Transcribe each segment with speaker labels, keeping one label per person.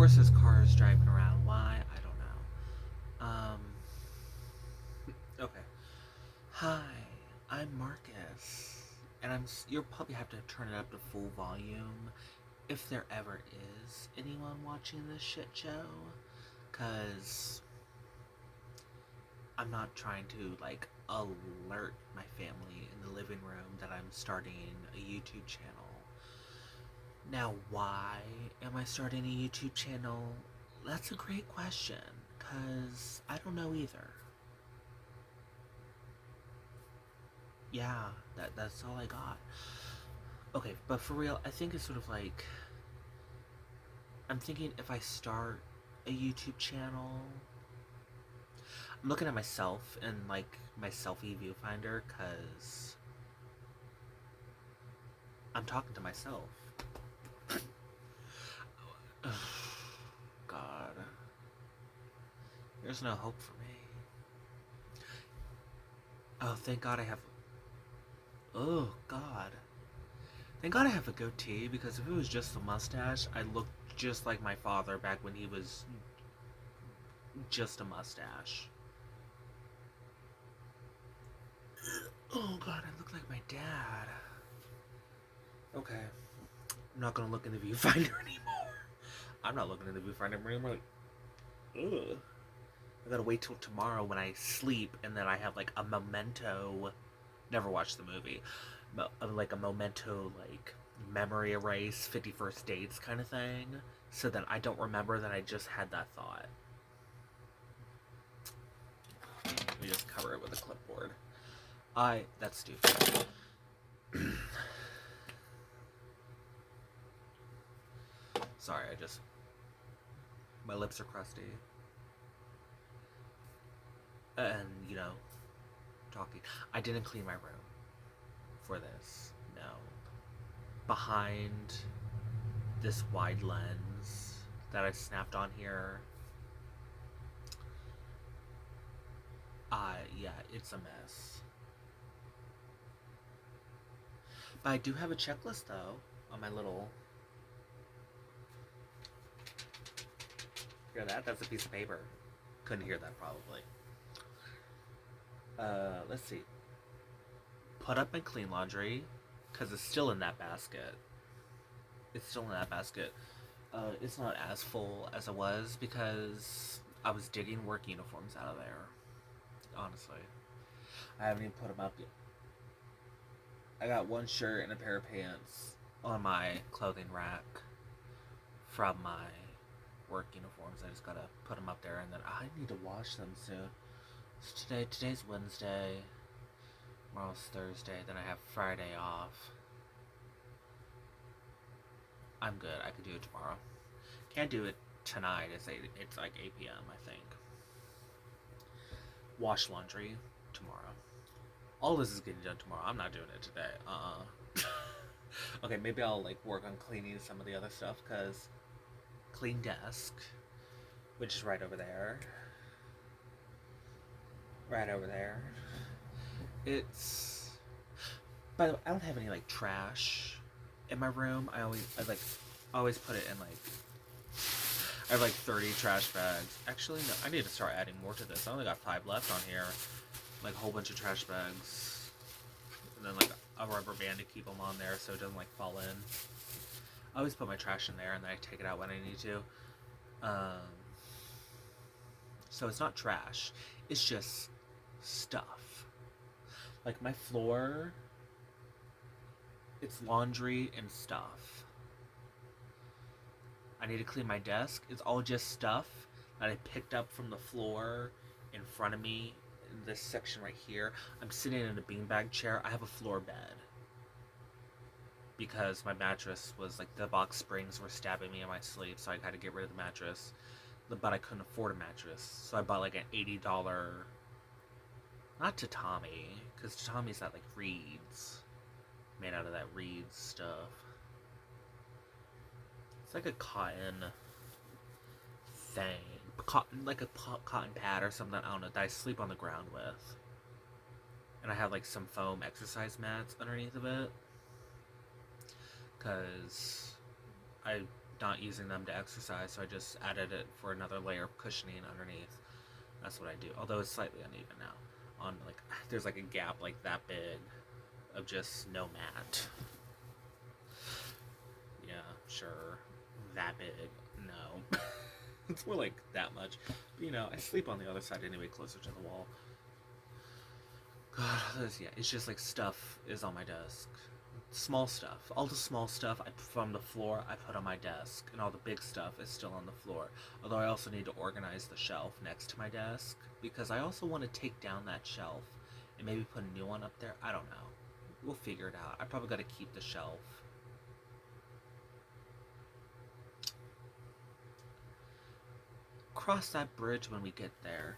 Speaker 1: course, there's cars driving around. Why? I don't know. Okay. Hi, I'm Marcus, and you'll probably have to turn it up to full volume if there ever is anyone watching this shit show, cause I'm not trying to like alert my family in the living room that I'm starting a YouTube channel. Now, why am I starting a YouTube channel? That's a great question, cause I don't know either. Yeah, that's all I got. Okay, but for real, I think it's sort of like I'm thinking if I start a YouTube channel, I'm looking at myself in like my selfie viewfinder because I'm talking to myself. God, there's no hope for me. Oh, thank God I have. Oh God, thank God I have a goatee because if it was just a mustache, I look just like my father back when he was just a mustache. Oh God, I look like my dad. Okay, I'm not gonna look in the viewfinder anymore. I'm not looking in the viewfinder anymore. Like, ugh. I gotta wait till tomorrow when I sleep, and then I have like a memento. Never watched the movie, but like a memento, like memory erase, 51st dates kind of thing, so that I don't remember that I just had that thought. Let me just cover it with a clipboard. That's stupid. Sorry, my lips are crusty. And, talking. I didn't clean my room for this. No. Behind this wide lens that I snapped on here, yeah, it's a mess. But I do have a checklist though on my little. Hear that? That's a piece of paper. Couldn't hear that probably. Let's see. Put up and clean laundry, cause it's still in that basket. It's still in that basket. It's not as full as it was because I was digging work uniforms out of there. Honestly, I haven't even put them up yet. I got one shirt and a pair of pants on my clothing rack from my work uniforms. I just gotta put them up there, and then I need to wash them soon. So today's Wednesday. Tomorrow's Thursday. Then I have Friday off. I'm good. I can do it tomorrow. Can't do it tonight. It's like 8 p.m. I think. Wash laundry tomorrow. All this is getting done tomorrow. I'm not doing it today. Okay, maybe I'll like work on cleaning some of the other stuff because clean desk, which is right over there. Right over there. It's. By the way, I don't have any like trash in my room. I always put it in like. I have like 30 trash bags. Actually, no. I need to start adding more to this. I only got 5 left on here. Like a whole bunch of trash bags, and then like a rubber band to keep them on there so it doesn't like fall in. I always put my trash in there and then I take it out when I need to. So it's not trash. It's just stuff. Like my floor, it's laundry and stuff. I need to clean my desk. It's all just stuff that I picked up from the floor in front of me in this section right here. I'm sitting in a beanbag chair. I have a floor bed because my mattress was like the box springs were stabbing me in my sleep, so I had to get rid of the mattress. But I couldn't afford a mattress, so I bought like an $80, not tatami, because tatami's that like reeds, made out of that reed stuff. It's like a cotton thing, cotton, like a cotton pad or something. I don't know, that I sleep on the ground with. And I have like some foam exercise mats underneath of it, because I not using them to exercise, so I just added it for another layer of cushioning underneath. That's what I do. Although it's slightly uneven now. On like, there's like a gap like that big of just no mat. Yeah, sure. That big. No. It's more like that much. But, you know, I sleep on the other side anyway, closer to the wall. God, yeah, it's just like stuff is on my desk. Small stuff. All the small stuff from the floor I put on my desk, and all the big stuff is still on the floor. Although I also need to organize the shelf next to my desk, because I also want to take down that shelf and maybe put a new one up there. I don't know. We'll figure it out. I probably got to keep the shelf. Cross that bridge when we get there.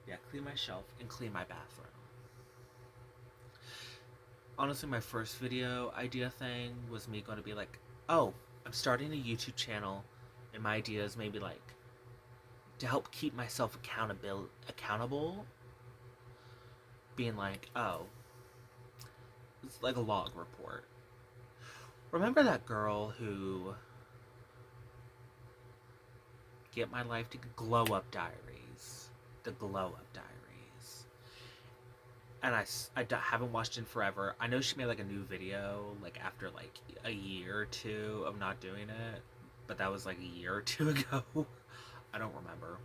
Speaker 1: Yeah, clean my shelf and clean my bathroom. Honestly, my first video idea thing was me going to be like, oh, I'm starting a YouTube channel, and my idea is maybe like to help keep myself accountable, being like, oh, it's like a log report. Remember that girl who Get My Life to Glow Up Diaries? The Glow Up Diaries. And I haven't watched in forever. I know she made like a new video like after like a year or two of not doing it, but that was like a year or two ago. I don't remember.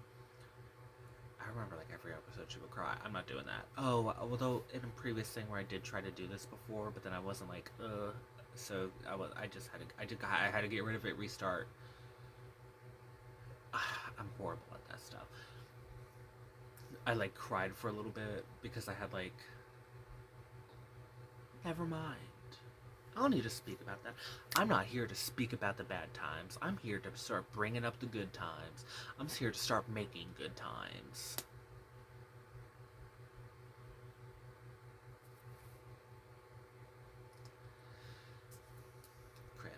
Speaker 1: I remember like every episode she would cry. I'm not doing that. Oh, although in a previous thing where I did try to do this before, but then I wasn't like, so I had to get rid of it, restart. I'm horrible at that stuff. I like cried for a little bit because I had like, never mind. I don't need to speak about that. I'm not here to speak about the bad times. I'm here to start bringing up the good times. I'm here to start making good times. Cringe.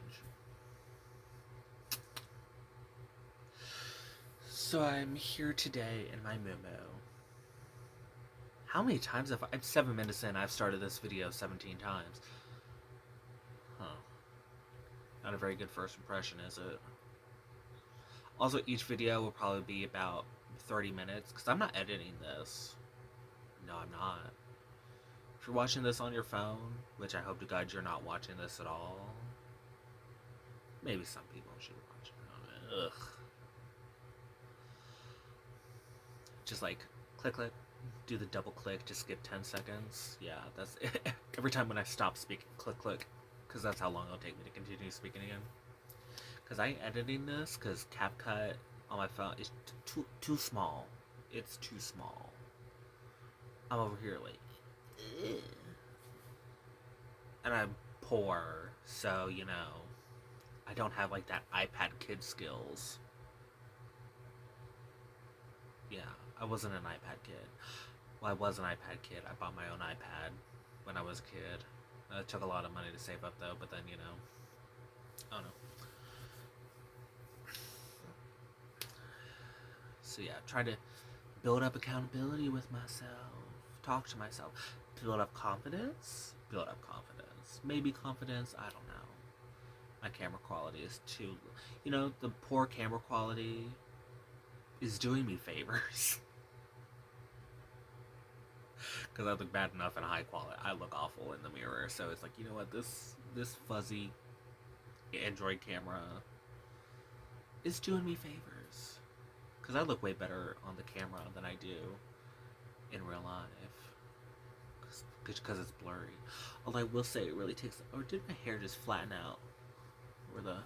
Speaker 1: So I'm here today in my Momo. How many times have I'm 7 minutes in, I've started this video 17 times. Huh. Not a very good first impression, is it? Also, each video will probably be about 30 minutes, because I'm not editing this. No, I'm not. If you're watching this on your phone, which I hope to God you're not watching this at all. Maybe some people should watch it. Ugh. Just like, click, click. Do the double click to skip 10 seconds. Yeah, that's it. Every time when I stop speaking, click, click. Because that's how long it'll take me to continue speaking again. Because I ain't editing this, because CapCut on my phone is too small. It's too small. I'm over here like, ugh. And I'm poor, so, you know, I don't have like that iPad kid skills. Yeah, I wasn't an iPad kid. Well, I was an iPad kid. I bought my own iPad when I was a kid. It took a lot of money to save up, though, but then, you know, I don't know. So, yeah, try to build up accountability with myself. Talk to myself. Build up confidence. Build up confidence. Maybe confidence, I don't know. My camera quality is too... You know, the poor camera quality is doing me favors. Because I look bad enough in high quality. I look awful in the mirror. So it's like, you know what? This fuzzy Android camera is doing me favors. Because I look way better on the camera than I do in real life. Because it's blurry. Although I will say it really takes... Or did my hair just flatten out? Or the...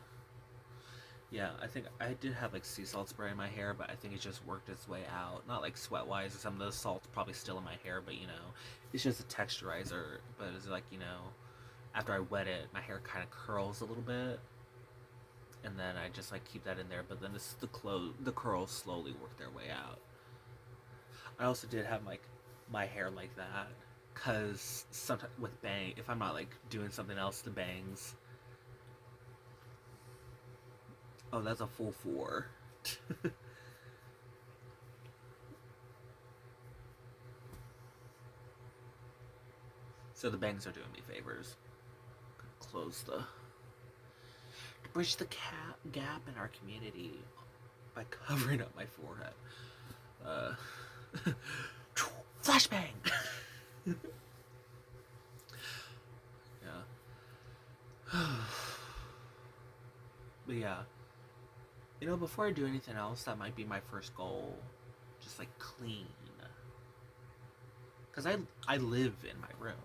Speaker 1: Yeah, I think I did have like sea salt spray in my hair, but I think it just worked its way out. Not like sweat-wise, some of the salt's probably still in my hair, but you know, it's just a texturizer. But it's like, you know, after I wet it, my hair kind of curls a little bit, and then I just like keep that in there. But then the curls slowly work their way out. I also did have like my hair like that, cause sometimes with if I'm not like doing something else, the bangs. Oh, that's a full 4. So the bangs are doing me favors. Close the bridge the gap in our community by covering up my forehead. Uh, Flashbang! Yeah. But yeah. Before I do anything else, that might be my first goal. Just like clean. Because I live in my room.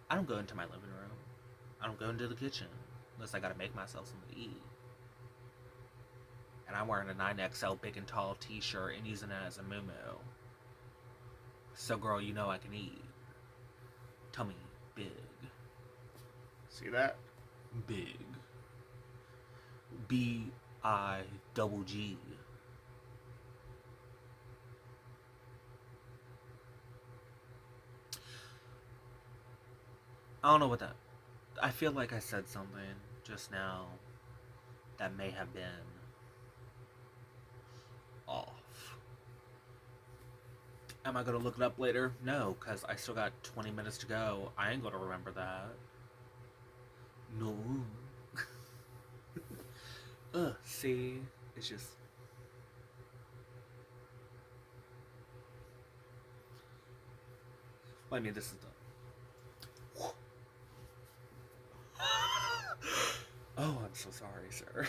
Speaker 1: I don't go into my living room. I don't go into the kitchen. Unless I gotta make myself something to eat. And I'm wearing a 9XL big and tall t-shirt and using it as a muumuu. So girl, you know I can eat. Tummy big. See that? Big. BIGG. I don't know what that. I feel like I said something just now that may have been off. Am I gonna look it up later? No, because I still got 20 minutes to go. I ain't gonna remember that. No. See? It's just. Well, I mean, this is the. Oh, I'm so sorry, sir.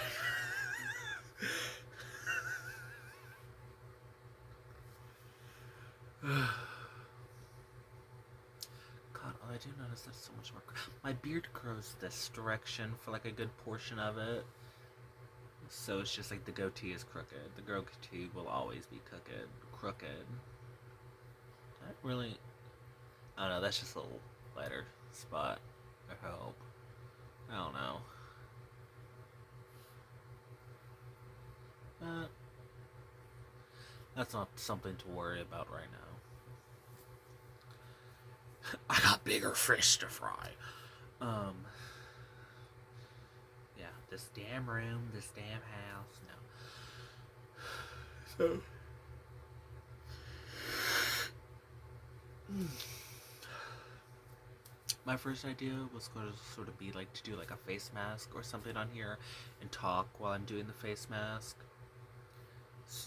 Speaker 1: God, I do notice that so much more. My beard grows this direction for like a good portion of it. So it's just like the goatee is crooked. The goatee will always be crooked. That really. I don't know, that's just a little lighter spot. I hope. I don't know. That's not something to worry about right now. I got bigger fish to fry. Yeah, this damn room, this damn house, no. So. My first idea was going to sort of be like to do like a face mask or something on here and talk while I'm doing the face mask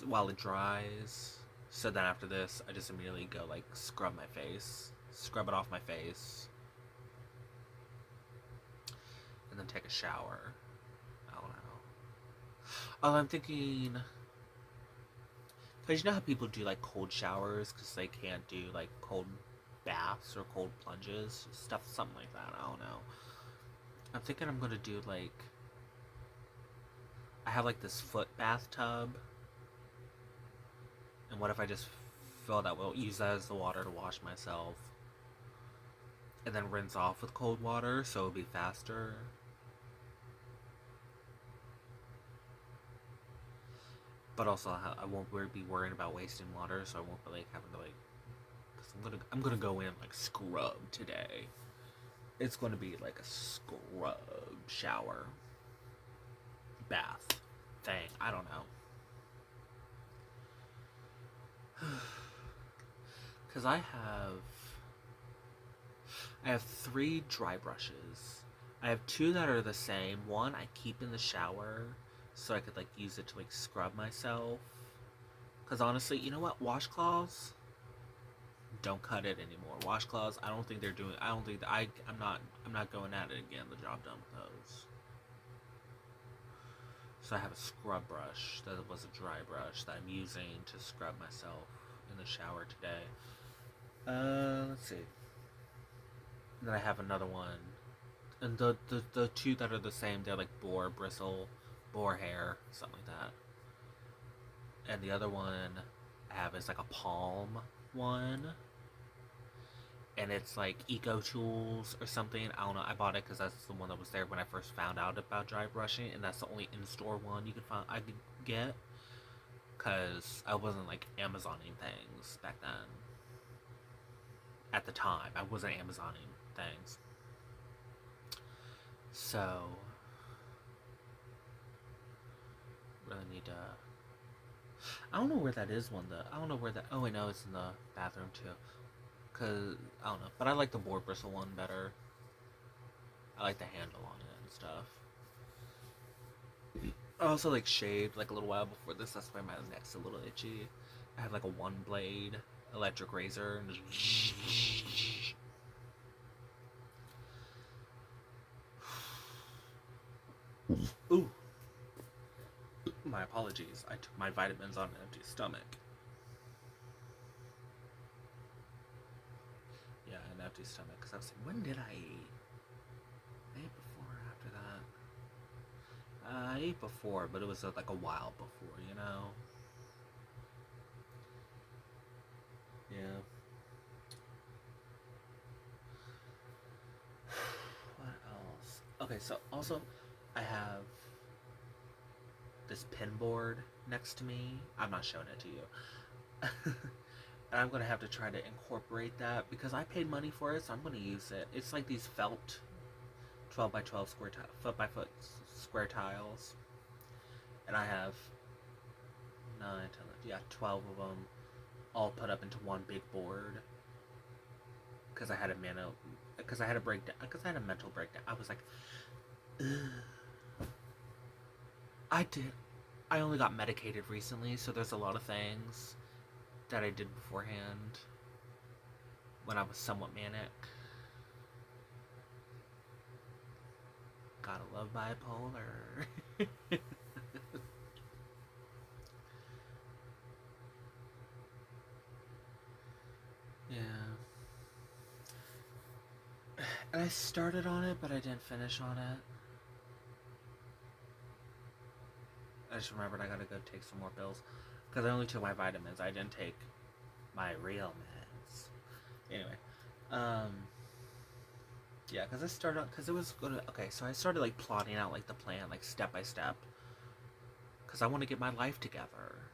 Speaker 1: while it dries. So then after this, I just immediately go like scrub my face, scrub it off my face, and then take a shower. I don't know. Oh, I'm thinking, because you know how people do like cold showers because they can't do like cold baths or cold plunges, something like that. I don't know. I'm thinking I'm gonna do like, I have like this foot bathtub, and what if I just fill that, use that as the water to wash myself, and then rinse off with cold water so it'll be faster. But also I won't be worrying about wasting water, so I won't be like having to like, because I'm gonna go in like scrub today. It's gonna be like a scrub shower bath thing. I don't know. Because I have 3 dry brushes. I have 2 that are the same. One I keep in the shower so I could like use it to like scrub myself. Because honestly, you know what? Washcloths, don't cut it anymore. Washcloths, I don't think they're doing. I don't think that I'm not going at it again. The job done with those. So I have a scrub brush that was a dry brush that I'm using to scrub myself in the shower today. Let's see. And then I have another one, and the 2 that are the same, they're like boar bristle, boar hair, something like that. And the other one I have is like a palm one, and it's like Eco Tools or something. I don't know. I bought it because that's the one that was there when I first found out about dry brushing, and that's the only in-store one I could get. Because I wasn't like Amazoning things back then. At the time, I wasn't Amazoning things. So really need to. I don't know where that is one though. I don't know where that. Oh, I know it's in the bathroom too. Cause I don't know, but I like the boar bristle one better. I like the handle on it and stuff. I also like shaved like a little while before this. That's why my neck's a little itchy. I have like a one blade electric razor. And just... Ooh, my apologies. I took my vitamins on an empty stomach. Yeah, an empty stomach. Because I was like, when did I eat? I ate before or after that? I ate before, but it was like a while before, you know? Yeah. What else? Okay, so also, I have this pin board next to me. I'm not showing it to you. And I'm gonna have to try to incorporate that because I paid money for it, so I'm gonna use it. It's like these felt 12 by 12 foot by foot square tiles, and I have 12 of them all put up into one big board because I had a mental breakdown. I was like, ugh. I did. I only got medicated recently, so there's a lot of things that I did beforehand when I was somewhat manic. Gotta love bipolar. Yeah. And I started on it, but I didn't finish on it. I just remembered I gotta go take some more pills. Because I only took my vitamins. I didn't take my real meds. Anyway. Um. Yeah, because I started... Because it was gonna... Okay, so I started, like, plotting out, like, the plan, like, step by step. Because I want to get my life together.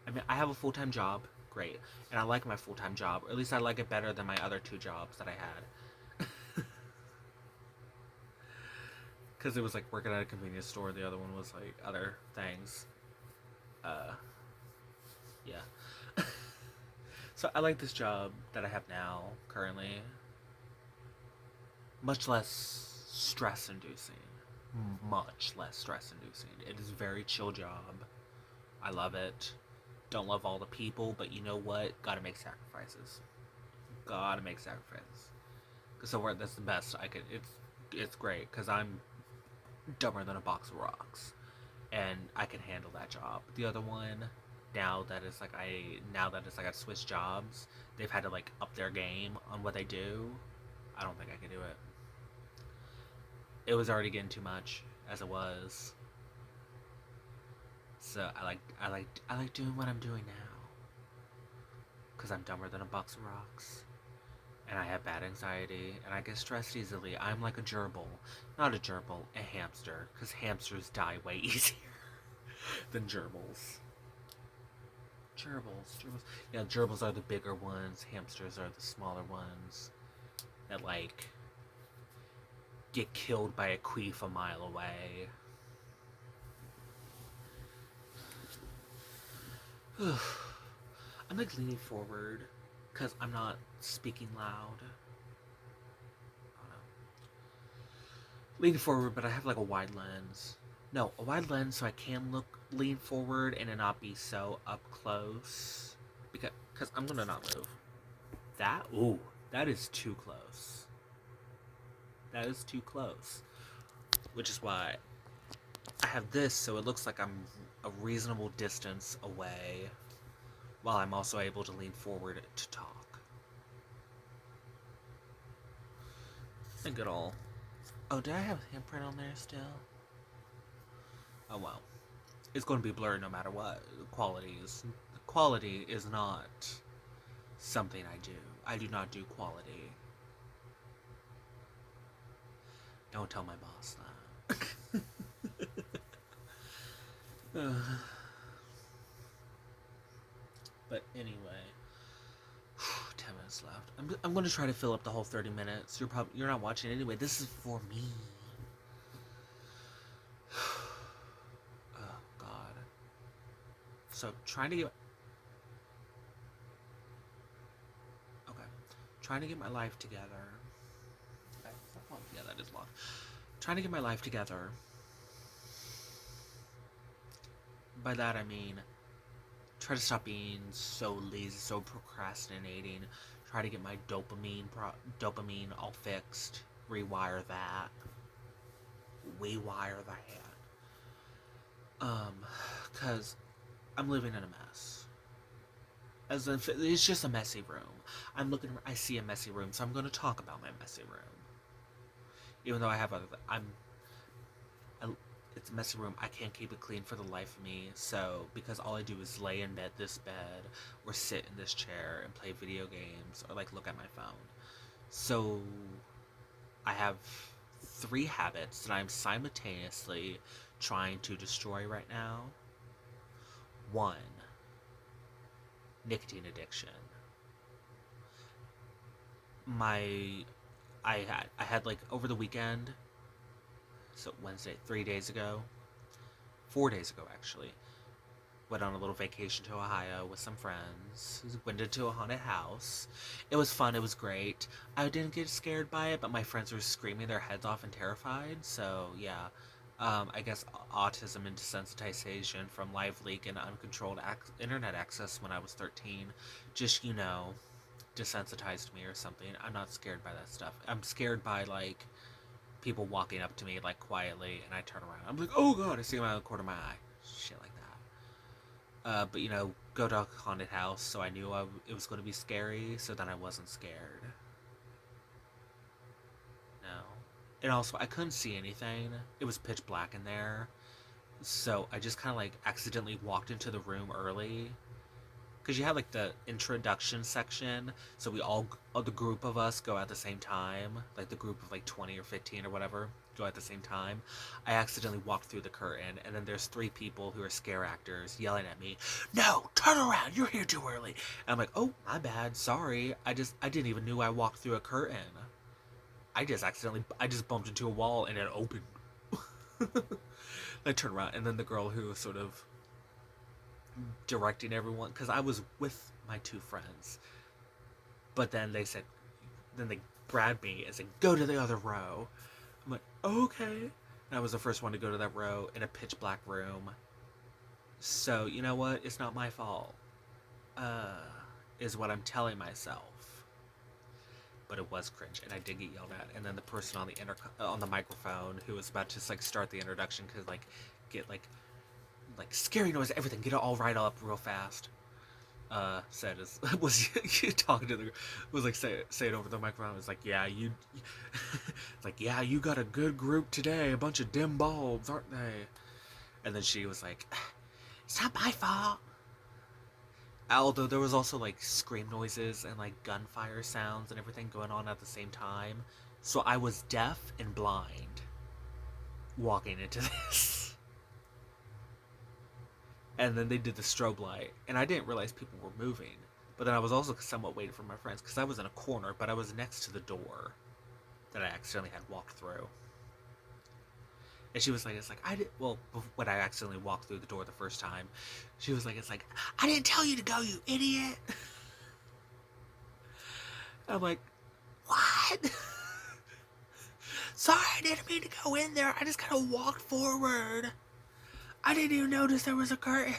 Speaker 1: I mean, I have a full-time job. Great. And I like my full-time job. Or at least I like it better than my other two jobs that I had. Because it was like working at a convenience store. The other one was like other things. Uh, yeah. So I like this job that I have now, currently. Much less stress inducing. Much less stress inducing. It is a very chill job. I love it. Don't love all the people, but you know what? Gotta make sacrifices. Gotta make sacrifices. So that's the best I could. It's great because I'm dumber than a box of rocks, and I can handle that job. The other one, now that it's like I switched jobs, they've had to like up their game on what they do. I don't think I can do it. It was already getting too much as it was. So I like doing what I'm doing now because I'm dumber than a box of rocks. And I have bad anxiety, and I get stressed easily. I'm like a gerbil. Not a gerbil, a hamster, because hamsters die way easier than gerbils. Gerbils. Yeah, gerbils are the bigger ones, hamsters are the smaller ones that, like, get killed by a queef a mile away. I'm like leaning forward because I'm not speaking loud. Lean forward, but I have like a wide lens. No, a wide lens so I can lean forward and it not be so up close. Because I'm gonna not move. That is too close. That is too close. Which is why I have this so it looks like I'm a reasonable distance away while I'm also able to lean forward to talk. And good old. Oh, did I have a handprint on there still? Oh well. It's going to be blurred no matter what. Quality is not something I do. I do not do quality. Don't tell my boss that. But anyway, 10 minutes left. I'm going to try to fill up the whole 30 minutes. You're not watching anyway. This is for me. Oh God. So trying to get my life together. Yeah, that is long. Trying to get my life together. by that I mean try to stop being so lazy, so procrastinating. Try to get my dopamine all fixed. Rewire that. Rewire that. Um, cause I'm living in a mess. As if it's just a messy room. I see a messy room, so I'm going to talk about my messy room. Even though I have other, it's a messy room. I can't keep it clean for the life of me. So because all I do is lay in this bed, or sit in this chair and play video games, or like look at my phone. So I have 3 habits that I'm simultaneously trying to destroy right now. 1, nicotine addiction. My I had like over the weekend, so Wednesday, 3 days ago, 4 days ago actually, went on a little vacation to Ohio with some friends. Went into a haunted house. It was fun. It was great. I didn't get scared by it, but my friends were screaming their heads off and terrified. So yeah, I guess autism and desensitization from live leak and uncontrolled internet access when I was 13, just desensitized me or something. I'm not scared by that stuff. I'm scared by like people walking up to me like quietly, and I turn around. I'm like, oh god, I see him out of the corner of my eye. Shit like that. But go to a haunted house, so I knew it was going to be scary, so then I wasn't scared. No. And also, I couldn't see anything. It was pitch black in there. So I just kind of like accidentally walked into the room early, because you have like the introduction section, so the group of us go at the same time, like the group of like 20 or 15 or whatever go at the same time. I accidentally walked through the curtain, and then there's 3 people who are scare actors yelling at me, no, turn around, you're here too early. And I'm like, oh, my bad, sorry, I didn't even know I walked through a curtain. I just bumped into a wall and it opened. I turned around, and then the girl who was sort of directing everyone, because I was with my 2 friends, but then they grabbed me and said, go to the other row. I'm like, okay. And I was the first one to go to that row in a pitch black room. So, you know what? It's not my fault. Is what I'm telling myself. But it was cringe, and I did get yelled at. And then the person on the microphone who was about to like start the introduction could like get like scary noise, everything, get it all right up real fast. Said was talking to was like say it over the microphone. It was like, yeah, it's like, yeah, you got a good group today, a bunch of dim bulbs, aren't they? And then she was like, it's not my fault. Although there was also like scream noises and like gunfire sounds and everything going on at the same time, so I was deaf and blind walking into this. And then they did the strobe light, and I didn't realize people were moving. But then I was also somewhat waiting for my friends, because I was in a corner, but I was next to the door that I accidentally had walked through. And she was like, when I accidentally walked through the door the first time, she was like, I didn't tell you to go, you idiot. I'm like, what? Sorry, I didn't mean to go in there. I just kind of walked forward. I didn't even notice there was a curtain.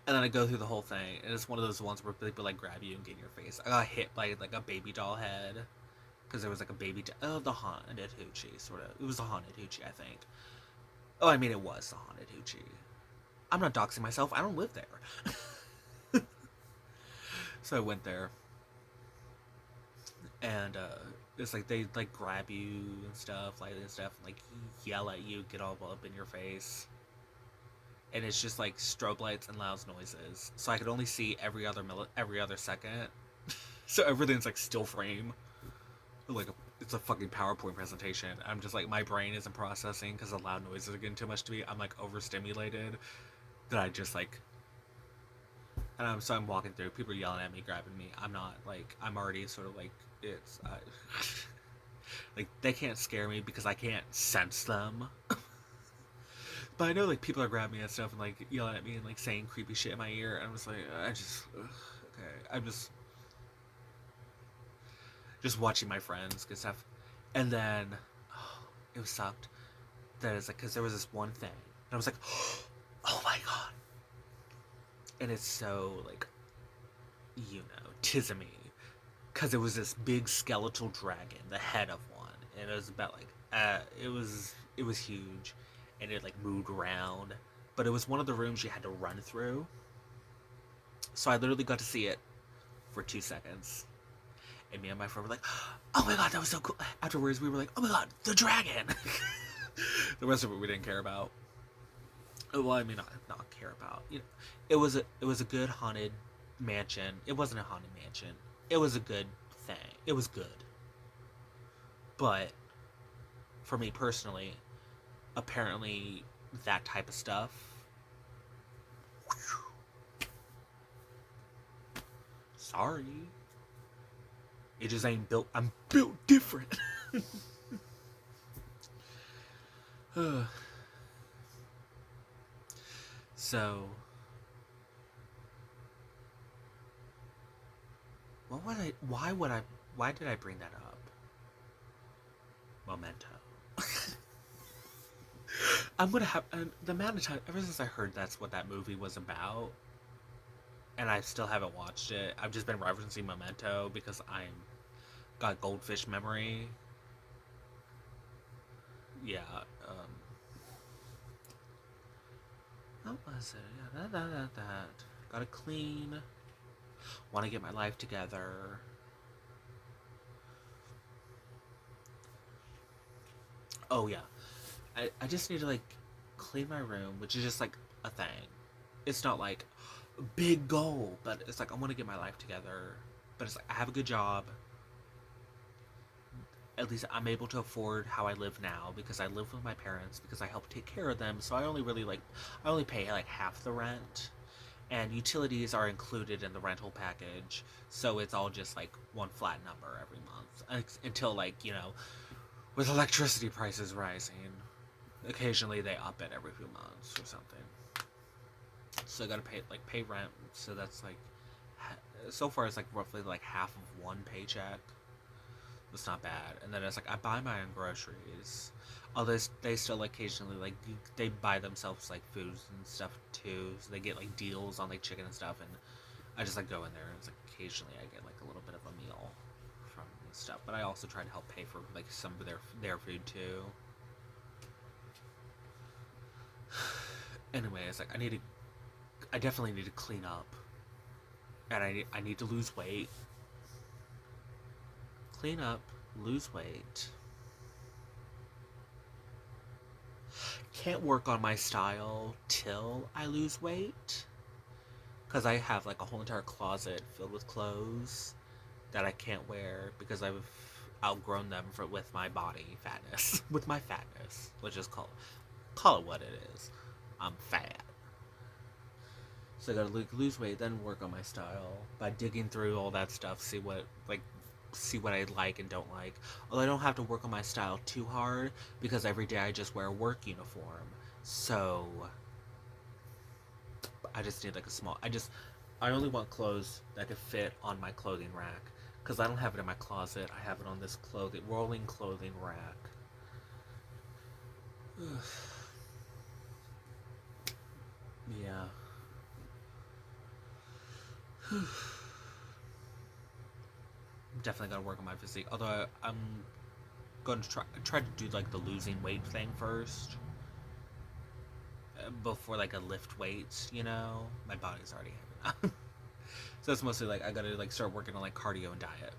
Speaker 1: And then I go through the whole thing, and it's one of those ones where people like grab you and get in your face. I got hit by like a baby doll head, because there was like a the haunted hoochie, sort of. It was a haunted hoochie, I think. Oh, I mean, it was the haunted hoochie. I'm not doxing myself. I don't live there. So I went there, and it's like they like grab you and stuff, like yell at you, get all up in your face. And it's just like strobe lights and loud noises. So I could only see every other second. So everything's like still frame. Like it's a fucking PowerPoint presentation. I'm just like, my brain isn't processing because the loud noises are getting too much to me. I'm like overstimulated. That I just like. And so I'm walking through. People are yelling at me, grabbing me. I'm not like, I'm already sort of like, it's like they can't scare me because I can't sense them. But I know like people are grabbing me and stuff and like yelling at me and like saying creepy shit in my ear, and I'm just like, okay, I'm just watching my friends get stuff. And then it was sucked. that is like, because there was this one thing, and I was like, oh my god, and it's so like, tismy, because it was this big skeletal dragon, the head of one, and it was about like, it was huge, and it like moved around, but it was one of the rooms you had to run through, so I literally got to see it for 2 seconds. And me and my friend were like, oh my god, that was so cool. Afterwards, we were like, oh my god, the dragon! The rest of it we didn't care about. Well, I mean, not care about. It was a good haunted mansion. It wasn't a haunted mansion. It was a good thing. It was good. But for me personally, apparently that type of stuff. Sorry. It just ain't built. I'm built different. So, why did I bring that up? Memento. I'm gonna have, the amount of time, ever since I heard that's what that movie was about, and I still haven't watched it, I've just been referencing Memento because I'm got goldfish memory. Yeah, what was it? Yeah, that. Gotta clean. Want to get my life together. Oh yeah, I just need to like clean my room, which is just like a thing. It's not like a big goal, but it's like I want to get my life together. But it's like I have a good job. At least I'm able to afford how I live now because I live with my parents because I help take care of them. So I only pay like half the rent, and utilities are included in the rental package. So it's all just like one flat number every month until like with electricity prices rising, occasionally they up it every few months or something. So I gotta pay rent. So that's like so far it's like roughly like half of one paycheck. It's not bad. And then it's like I buy my own groceries. Although they still occasionally like they buy themselves like foods and stuff too. So they get like deals on like chicken and stuff, and I just like go in there and it's like occasionally I get like a little bit of a meal from stuff. But I also try to help pay for like some of their food too. Anyway, it's like I definitely need to clean up, and I need to lose weight. Clean up, lose weight. Can't work on my style till I lose weight, because I have like a whole entire closet filled with clothes that I can't wear because I've outgrown them with my body fatness. With my fatness, let's just call it what it is. I'm fat. So I gotta lose weight, then work on my style by digging through all that stuff, see what I like and don't like. Although I don't have to work on my style too hard because every day I just wear a work uniform. So I just need like I only want clothes that could fit on my clothing rack because I don't have it in my closet. I have it on this rolling clothing rack. Yeah. Definitely gotta work on my physique. Although I'm going to try to do like the losing weight thing first before like a lift weights. My body's already heavy now. So it's mostly like I gotta like start working on like cardio and diet.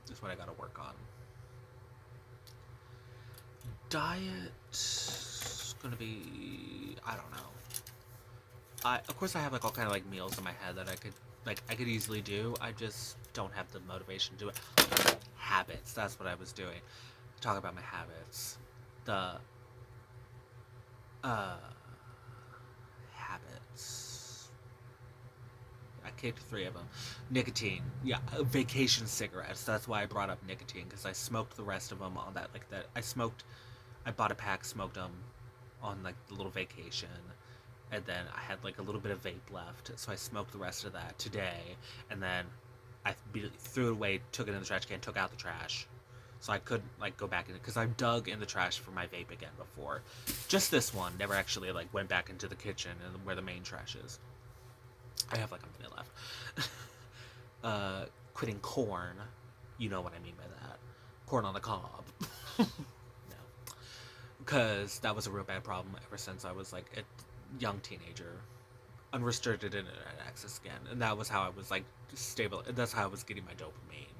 Speaker 1: That's what I gotta work on. Diet gonna be, I don't know. Of course I have like all kind of like meals in my head that I could easily do. I just don't have the motivation to do it. Habits. That's what I was doing. Talk about my habits. The habits. I kicked 3 of them. Nicotine. Yeah, vacation cigarettes. That's why I brought up nicotine because I smoked the rest of them on that. I bought a pack, smoked them on like the little vacation, and then I had like a little bit of vape left, so I smoked the rest of that today, and then I threw it away, took it in the trash can, took out the trash. so I couldn't like go back in it because I've dug in the trash for my vape again before. Just this one, never actually like went back into the kitchen and where the main trash is. I have like a minute left. Quitting corn, you know what I mean by that. Corn on the cob. No, because that was a real bad problem ever since I was like a young teenager. Unrestricted internet access again, and that was how I was like stable. That's how I was getting my dopamine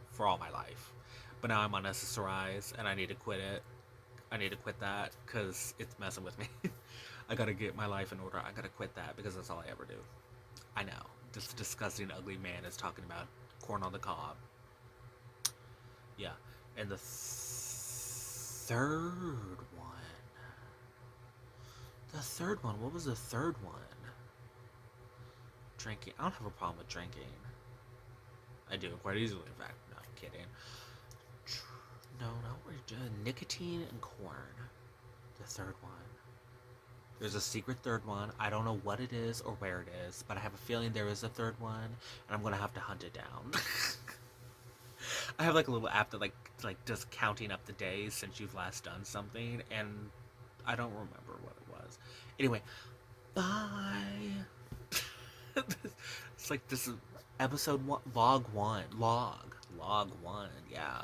Speaker 1: for all my life. But now I'm on SSRIs, and I need to quit it. I need to quit that because it's messing with me. I gotta get my life in order. I gotta quit that because that's all I ever do. I know. This disgusting, ugly man is talking about corn on the cob. Yeah. And the third one. The third one. What was the third one? Drinking. I don't have a problem with drinking. I do quite easily, in fact. No, I'm kidding. No, we're doing nicotine and corn. The third one. There's a secret third one. I don't know what it is or where it is, but I have a feeling there is a third one, and I'm gonna have to hunt it down. I have like a little app that like does counting up the days since you've last done something, and I don't remember what it was. Anyway, bye. It's like this is episode one, log one. Yeah.